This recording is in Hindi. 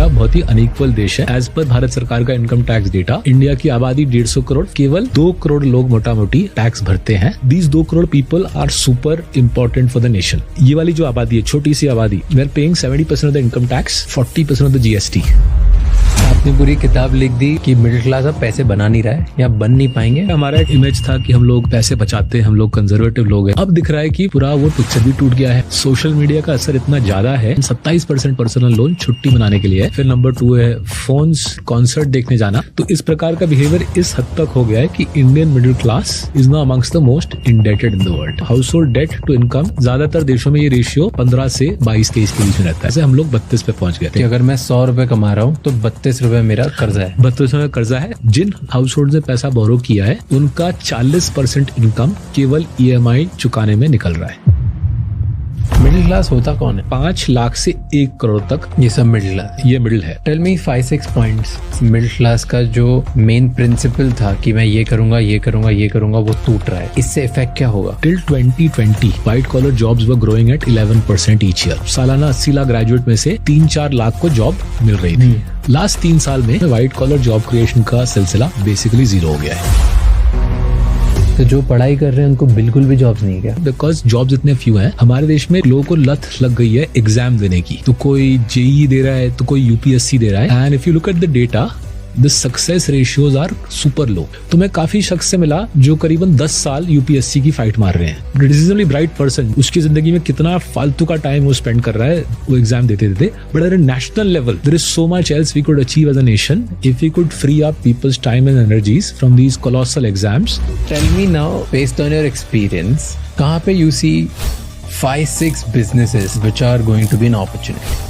इंडिया बहुत ही अनइक्वल देश है। एज पर भारत सरकार का इनकम टैक्स डेटा, इंडिया की आबादी 150 करोड़, केवल 2 करोड़ लोग मोटा मोटी टैक्स भरते हैं। These 2 crore people are super important for the nation. ये वाली जो आबादी है, छोटी सी आबादी, we are paying 70% of the income tax, 40% of the GST. आपने पूरी किताब लिख दी कि मिडिल क्लास अब पैसे बना नहीं रहा है या बन नहीं पाएंगे। हमारा एक इमेज था कि हम लोग पैसे बचाते हैं, हम लोग कंजर्वेटिव लोग हैं। अब दिख रहा है कि पूरा वो पिक्चर भी टूट गया है। सोशल मीडिया का असर इतना ज्यादा है। 27% पर्सनल लोन छुट्टी मनाने के लिए है। फिर नंबर 2 है फोन्स, कॉन्सर्ट देखने जाना। तो इस प्रकार का बिहेवियर इस हद तक हो गया है कि Indian middle class is now amongst the most indebted in the world. Household debt to income, ज्यादातर देशों में ये रेशियो 15 से 22-23 के बीच में रहता है। ऐसे हम लोग 32 पे पहुंच गए थे। अगर मैं 100 रुपए कमा रहा हूँ तो 32 रुपए मेरा कर्जा है। 32 में कर्जा है। जिन हाउस होल्ड ने पैसा बोरो किया है उनका 40% इनकम केवल ईएमआई चुकाने में निकल रहा है। मिडिल क्लास होता कौन है? 5 लाख से 1 करोड़ तक ये सब मिडिल क्लास, ये मिडिल है। Tell me 5-6 points. Middle class का जो मेन प्रिंसिपल था कि मैं ये करूंगा ये करूंगा ये करूंगा, वो टूट रहा है। इससे इफेक्ट क्या होगा? Till 2020 white collar jobs were growing at 11% each year. सालाना 80 लाख ग्रेजुएट में से 3-4 लाख को जॉब मिल रही थी। लास्ट 3 साल में व्हाइट कॉलर जॉब क्रिएशन का सिलसिला बेसिकली 0 हो गया है। तो जो पढ़ाई कर रहे हैं उनको बिल्कुल भी जॉब्स नहीं है। बिकॉज जॉब्स इतने फ्यू हैं। हमारे देश में लोगों को लत लग गई है एग्जाम देने की। तो कोई जेईई दे रहा है तो कोई यूपीएससी दे रहा है। And if you look at the data, the success ratios are super low. तो मैं काफी शख्स से मिला जो करीबन 10 साल यूपीएससी की फाइट मार रहे हैं। रिजनेबली ब्राइट पर्सन, उसकी जिंदगी में कितना फालतू का टाइम वो स्पेंड कर रहा है वो एग्जाम देते देते। But at national level there is so much else we could achieve as a nation if we could free up people's time and energies from these colossal exams. Tell me now, based on your experience, कहाँ पे you see 5-6 businesses which are going to be an opportunity?